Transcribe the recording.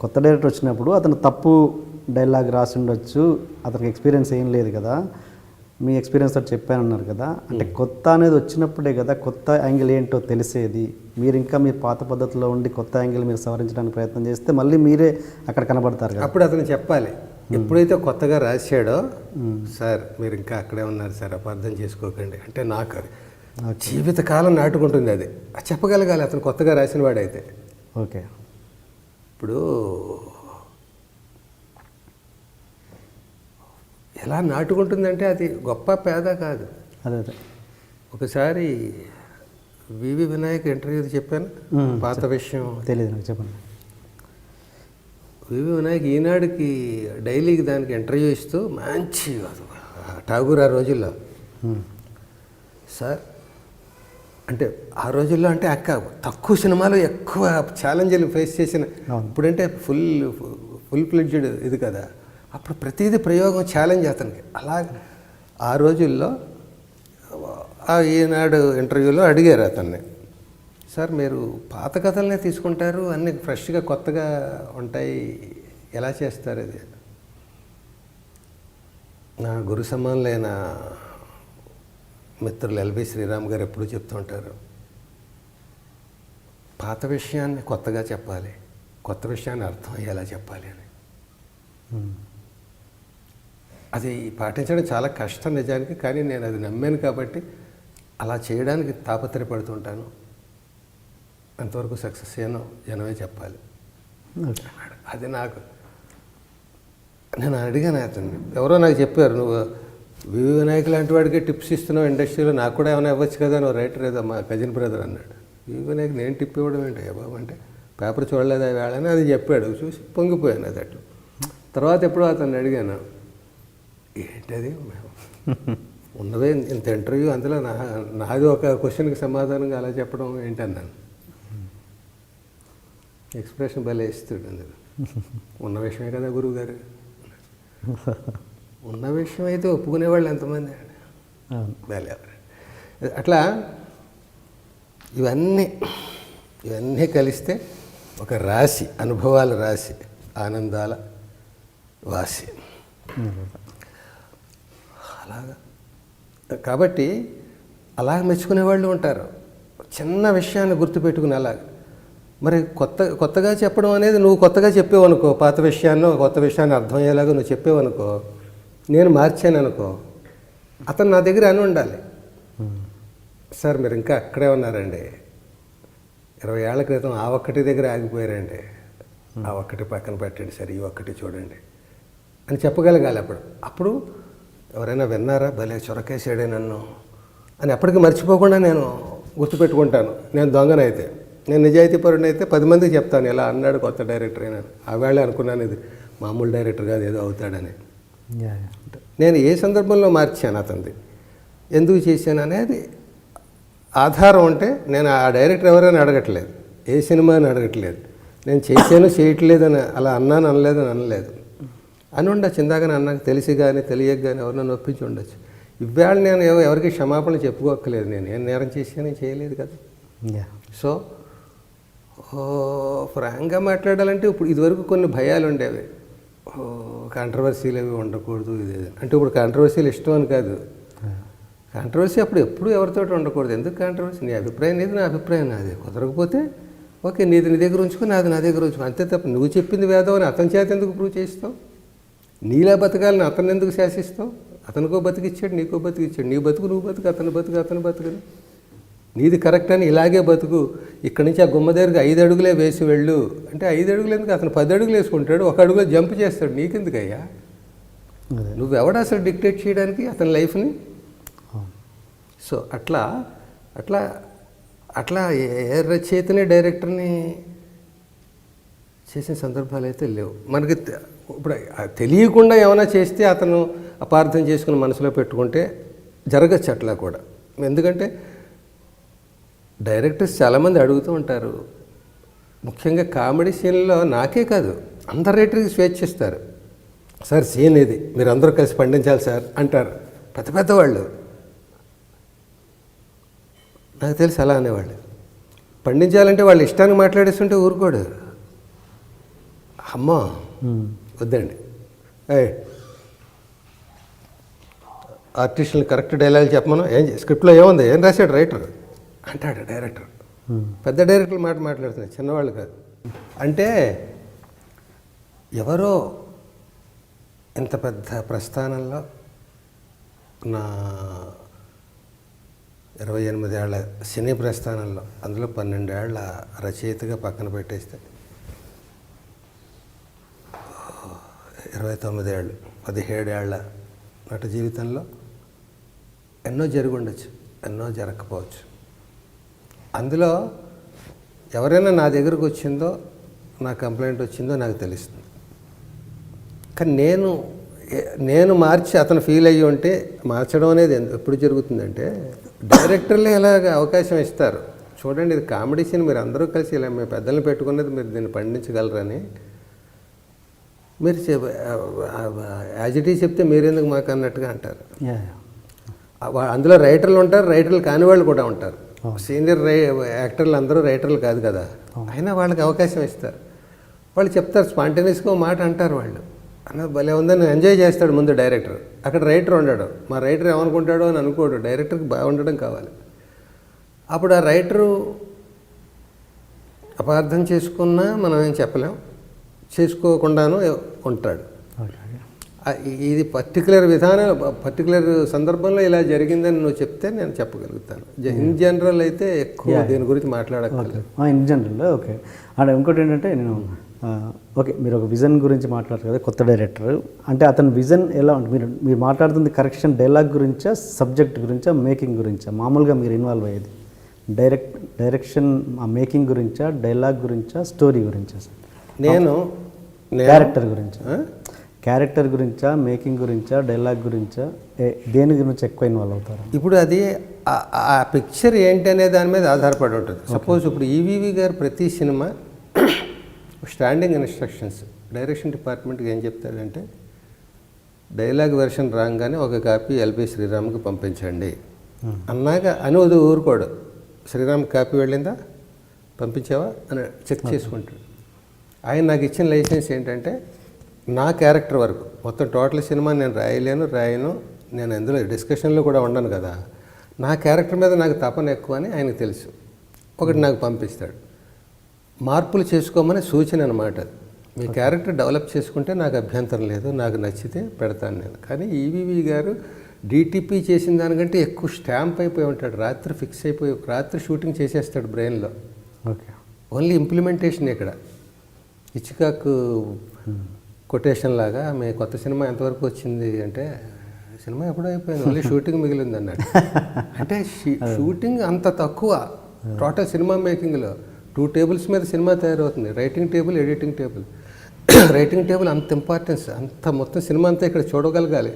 కొత్త డైరెక్టర్ వచ్చినప్పుడు అతను తప్పు డైలాగ్ రాసి ఉండొచ్చు, అతనికి ఎక్స్పీరియన్స్ ఏం లేదు కదా, మీ ఎక్స్పీరియన్స్ తోటి చెప్పానన్నారు కదా, అంటే కొత్త అనేది వచ్చినప్పుడే కదా కొత్త యాంగిల్ ఏంటో తెలిసేది. మీరు ఇంకా మీ పాత పద్ధతిలో ఉండి కొత్త యాంగిల్ మీరు సవరించడానికి ప్రయత్నం చేస్తే మళ్ళీ మీరే అక్కడ కనబడతారు కదా. అప్పుడు అతను చెప్పాలి. ఎప్పుడైతే కొత్తగా రాశాడో, సార్ మీరు ఇంకా అక్కడే ఉన్నారు సార్, అపార్థం చేసుకోకండి అంటే, నాకు అది జీవితకాలం నాటుకుంటుంది. అది చెప్పగలగాలి అతను కొత్తగా రాసిన వాడైతే. ఓకే. ఇప్పుడు ఎలా నాటుకుంటుందంటే అది గొప్ప పేద కాదు. అదే అదే. ఒకసారి వివి వినాయక్ ఇంటర్వ్యూ చెప్పాను, పాత విషయం తెలియదు నాకు, చెప్పండి. వివి వినాయక్ ఈనాడుకి డైలీకి దానికి ఇంటర్వ్యూ ఇస్తూ మంచి ఠాగూర్ ఆ రోజుల్లో, సార్ అంటే ఆ రోజుల్లో అంటే తక్కువ సినిమాలు ఎక్కువ ఛాలెంజ్లు ఫేస్ చేసిన, ఇప్పుడంటే ఫుల్ ఫ్లెడ్జ్డ్ ఇది కదా, అప్పుడు ప్రతిదీ ప్రయోగం ఛాలెంజ్ అతనికి. అలాగే ఆ రోజుల్లో ఈనాడు ఇంటర్వ్యూలో అడిగారు అతన్ని, సార్ మీరు పాత కథలనే తీసుకుంటారు, అన్నీ ఫ్రెష్గా కొత్తగా ఉంటాయి, ఎలా చేస్తారు అది? నా గురు సమానులైన మిత్రులు ఎల్బి శ్రీరామ్ గారు ఎప్పుడూ చెప్తూ ఉంటారు, పాత విషయాన్ని కొత్తగా చెప్పాలి, కొత్త విషయాన్ని అర్థం అయ్యేలా చెప్పాలి అని. అది పాటించడం చాలా కష్టం నిజానికి, కానీ నేను అది నమ్మాను కాబట్టి అలా చేయడానికి తాపత్రయపడుతుంటాను. అంతవరకు సక్సెస్ అయ్యాను జనమే చెప్పాలి. అది నాకు, నేను అడిగాను అతన్ని, ఎవరో నాకు చెప్పారు, నువ్వు వివి వినాయక్ లాంటి వాడికి టిప్స్ ఇస్తున్నావు ఇండస్ట్రీలో, నాకు కూడా ఏమైనా ఇవ్వచ్చు కదా, నువ్వు రైటర్ ఏదో, మా కజిన్ బ్రదర్ అన్నాడు. వివి వినాయక్ నేను టిప్ ఇవ్వడం ఏంటి బాబు అంటే, పేపర్ చూడలేదు వేళని అది చెప్పాడు, చూసి పొంగిపోయాను అది అట్లా. తర్వాత ఎప్పుడో అతన్ని అడిగాను, ఏంటది ఉన్నవే ఇంత ఇంటర్వ్యూ, అందులో నాది ఒక క్వశ్చన్కి సమాధానంగా అలా చెప్పడం ఏంటన్నాను. ఎక్స్ప్రెషన్ భలే ఇస్తాడు అందులో, ఉన్న విషయమే కదా గురువు గారు, ఉన్న విషయం అయితే ఒప్పుకునేవాళ్ళు ఎంతమంది భలే. అట్లా ఇవన్నీ కలిస్తే ఒక రాశి, అనుభవాల రాశి, ఆనందాల వాసి. అలాగా కాబట్టి అలా మెచ్చుకునే వాళ్ళు ఉంటారు, చిన్న విషయాన్ని గుర్తుపెట్టుకుని అలాగా. మరి కొత్తగా చెప్పడం అనేది, నువ్వు కొత్తగా చెప్పేవనుకో, పాత విషయాన్ని కొత్త విషయాన్ని అర్థమయ్యేలాగా నువ్వు చెప్పేవనుకో, నేను మార్చాను అనుకో, అతను నా దగ్గర అని ఉండాలి, సార్ మీరు ఇంకా అక్కడే ఉన్నారండి, 20 ఏళ్ల క్రితం ఆ ఒక్కటి దగ్గర ఆగిపోయారండి, ఆ ఒక్కటి పక్కన పెట్టండి సార్, ఈ ఒక్కటి చూడండి అని చెప్పగలగాలి. అప్పుడు ఎవరైనా విన్నారా, భలే చొరకేసాడే నన్ను అని అప్పటికి మర్చిపోకుండా నేను గుర్తుపెట్టుకుంటాను. నేను దొంగనైతే, నేను నిజాయితీపరుడిని అయితే 10 మందికి చెప్తాను, ఇలా అన్నాడు కొత్త డైరెక్టర్ అయినా. ఆ వేళ అనుకున్నాను ఇది మామూలు డైరెక్టర్ కాదు, ఏదో అవుతాడని. నేను ఏ సందర్భంలో మార్చాను అతనిది, ఎందుకు చేశాను అనేది ఆధారం ఉంటే, నేను ఆ డైరెక్టర్ ఎవరైనా అడగట్లేదు, ఏ సినిమా అని అడగట్లేదు, నేను చేశాను చేయట్లేదని అలా అన్నాను అనలేదని అనలేదు అని ఉండొచ్చు. ఇందాకనే అన్నాక తెలిసి కానీ తెలియక కానీ ఎవరినైనా నొప్పించి ఉండొచ్చు. ఇవాళ నేను ఎవరికి క్షమాపణ చెప్పుకోక్కర్లేదు, నేను ఏం నేరం చేశాను చేయలేదు కదా. సో ఫ్రాంక్గా మాట్లాడాలంటే ఇప్పుడు ఇదివరకు కొన్ని భయాలు ఉండేవి, కాంట్రవర్సీలు అవి ఉండకూడదు ఇది అంటే. ఇప్పుడు కాంట్రవర్సీలు ఇష్టం అని కాదు, కాంట్రవర్సీ అప్పుడు ఎప్పుడు ఎవరితో ఉండకూడదు. ఎందుకు కాంట్రవర్సీ? నీ అభిప్రాయం నీది, నా అభిప్రాయం నాది. కుదరకపోతే ఓకే, నీది నీ దగ్గర ఉంచుకో, నాది నా దగ్గర ఉంచుకో, అంతే తప్ప నువ్వు చెప్పింది వేదం అని అతని చేత ఎందుకు ప్రూవ్ చేస్తావు? నీలా బతకాలని అతను ఎందుకు శాసిస్తావు? అతనికో బతికిచ్చాడు, నీకో బతికిచ్చాడు, నీ బతుకు నువ్వు బతుకు, అతని బతుకు అతని బతుకుని, నీది కరెక్ట్ అని ఇలాగే బతుకు. ఇక్కడి నుంచి ఆ గుమ్మ దగ్గరికి 5 అడుగులే వేసి వెళ్ళు అంటే 5 అడుగులు ఎందుకు? అతను 10 అడుగులు వేసుకుంటాడు, 1 అడుగులో జంప్ చేస్తాడు, నీకెందుకయ్యా? నువ్వెవడా అసలు డిక్టేట్ చేయడానికి అతని లైఫ్ని? సో అట్లా అట్లా అట్లా ఏ రచయితని డైరెక్టర్ని చేసిన సందర్భాలు అయితే లేవు మనకి. ఇప్పుడు తెలియకుండా ఏమైనా చేస్తే అతను అపార్థం చేసుకుని మనసులో పెట్టుకుంటే జరగచ్చు అట్లా కూడా. ఎందుకంటే డైరెక్టర్స్ చాలామంది అడుగుతూ ఉంటారు, ముఖ్యంగా కామెడీ సీన్లో నాకే కాదు అందరు రైటర్కి స్వేచ్ఛ ఇస్తారు. సార్ సీన్ ఇది మీరు అందరూ కలిసి పండించాలి సార్ అంటారు పెద్ద పెద్దవాళ్ళు. నాకు తెలిసి అలా అనేవాళ్ళు. పండించాలంటే వాళ్ళు ఇష్టానికి మాట్లాడేస్తుంటే ఊరుకోడు, అమ్మో వద్దండి, ఆర్టిస్టులు కరెక్ట్ డైలాగ్ చెప్పమను, ఏం స్క్రిప్ట్లో ఏముంది, ఏం రాశాడు రైటర్ అంటాడు డైరెక్టర్. పెద్ద డైరెక్టర్లు మాట్లాడుతున్నాయి, చిన్నవాళ్ళు కాదు. అంటే ఎవరో ఇంత పెద్ద ప్రస్థానంలో నా 28 ఏళ్ల సినీ ప్రస్థానంలో, అందులో 12 ఏళ్ల రచయితగా పక్కన పెట్టేస్తే 29 ఏళ్ళు, 17 ఏళ్ల నట జీవితంలో ఎన్నో జరిగి ఉండొచ్చు, ఎన్నో జరగకపోవచ్చు. అందులో ఎవరైనా నా దగ్గరకు వచ్చిందో, నా కంప్లైంట్ వచ్చిందో నాకు తెలుస్తుంది. కానీ నేను మార్చి అతను ఫీల్ అయ్యి ఉంటే, మార్చడం అనేది ఎప్పుడు జరుగుతుందంటే, డైరెక్టర్లే ఇలాగ అవకాశం ఇస్తారు. చూడండి, ఇది కామెడీ సీన్, మీరు అందరూ కలిసి ఇలా మీ పెద్దల్ని పెట్టుకున్నది మీరు దీన్ని పండించగలరని మీరు యాజ్ ఇట్ ఈజ్ చెప్తే మీరెందుకు మాకు అన్నట్టుగా అంటారు. అందులో రైటర్లు ఉంటారు, రైటర్లు కాని వాళ్ళు కూడా ఉంటారు. సీనియర్ యాక్టర్లు అందరూ రైటర్లు కాదు కదా, అయినా వాళ్ళకి అవకాశం ఇస్తారు. వాళ్ళు చెప్తారు, స్పాంటేనియస్గా మాట అంటారు. వాళ్ళు అన్నది భలే ఉందని ఎంజాయ్ చేస్తాడు ముందు డైరెక్టర్. అక్కడ రైటర్ ఉండడు, మా రైటర్ ఏమనుకుంటాడో అని అనుకోడు, డైరెక్టర్కి బాగుండడం కావాలి. అప్పుడు ఆ రైటరు అపార్థం చేసుకున్నా మనం ఏం చెప్పలేం, చేసుకోకుండాను ఉంటాడు. ఇది పర్టికులర్ విధానం, పర్టికులర్ సందర్భంలో ఇలా జరిగిందని నువ్వు చెప్తే నేను చెప్పగలుగుతాను. ఇన్ జనరల్ అయితే ఎక్కువ దీని గురించి మాట్లాడగలను. In general okay. అండ్ ఇంకోటి ఏంటంటే, నేను ఓకే, మీరు ఒక విజన్ గురించి మాట్లాడారు కదా, కొత్త డైరెక్టర్ అంటే అతని విజన్ ఎలా ఉంటుంది? మీరు మాట్లాడుతుంది కరెక్షన్ డైలాగ్ గురించా, సబ్జెక్ట్ గురించా, మేకింగ్ గురించా? మామూలుగా మీరు ఇన్వాల్వ్ అయ్యేది డైరెక్షన్ మేకింగ్ గురించా, డైలాగ్ గురించా, స్టోరీ గురించా? నేను క్యారెక్టర్ గురించా, మేకింగ్ గురించా, డైలాగ్ గురించా, దేని గురించి ఎక్కువ ఇన్వాల్వ్ అవుతారు? ఇప్పుడు అది ఆ పిక్చర్ ఏంటి అనే దాని మీద ఆధారపడి ఉంటుంది. సపోజ్ ఇప్పుడు ఈవీవి గారు ప్రతి సినిమా స్టాండింగ్ ఇన్స్ట్రక్షన్స్ డైరెక్షన్ డిపార్ట్మెంట్కి ఏం చెప్తాడంటే, డైలాగ్ వెర్షన్ రాగానే ఒక కాపీ ఎల్బి శ్రీరామ్కి పంపించండి అన్నాక అని ఊరుకోడు. శ్రీరామ్ కాపీ వెళ్ళిందా, పంపించావా అని చెక్ చేసుకుంటాడు. ఆయన నాకు ఇచ్చిన లైసెన్స్ ఏంటంటే, నా క్యారెక్టర్ వరకు మొత్తం టోటల్ సినిమా నేను రాయను, నేను ఎందులో డిస్కషన్లో కూడా ఉండను కదా, నా క్యారెక్టర్ మీద నాకు తపన ఎక్కువ అని ఆయనకు తెలుసు. ఒకటి నాకు పంపిస్తాడు, మార్పులు చేసుకోమని సూచన అనమాట. మీ క్యారెక్టర్ డెవలప్ చేసుకుంటే నాకు అభ్యంతరం లేదు, నాకు నచ్చితే పెడతాను నేను. కానీ ఈవీవి గారు డిటిపి చేసిన దానికంటే ఎక్కువ స్టాంప్ అయిపోయి ఉంటాడు. రాత్రి ఫిక్స్ అయిపోయి రాత్రి షూటింగ్ చేసేస్తాడు బ్రెయిన్లో. ఓకే, ఓన్లీ ఇంప్లిమెంటేషన్ ఇక్కడ. ఇచ్చికాకు కొటేషన్ లాగా, మీ కొత్త సినిమా ఎంతవరకు వచ్చింది అంటే, సినిమా ఎప్పుడో అయిపోయింది, ఓన్లీ షూటింగ్ మిగిలింది అన్నాడు. అంటే షూటింగ్ అంత తక్కువ టోటల్ సినిమా మేకింగ్లో. 2 టేబుల్స్ మీద సినిమా తయారవుతుంది, writing table, editing table. Writing table అంత ఇంపార్టెన్స్, అంత మొత్తం సినిమా అంతా ఇక్కడ చూడగలగాలి.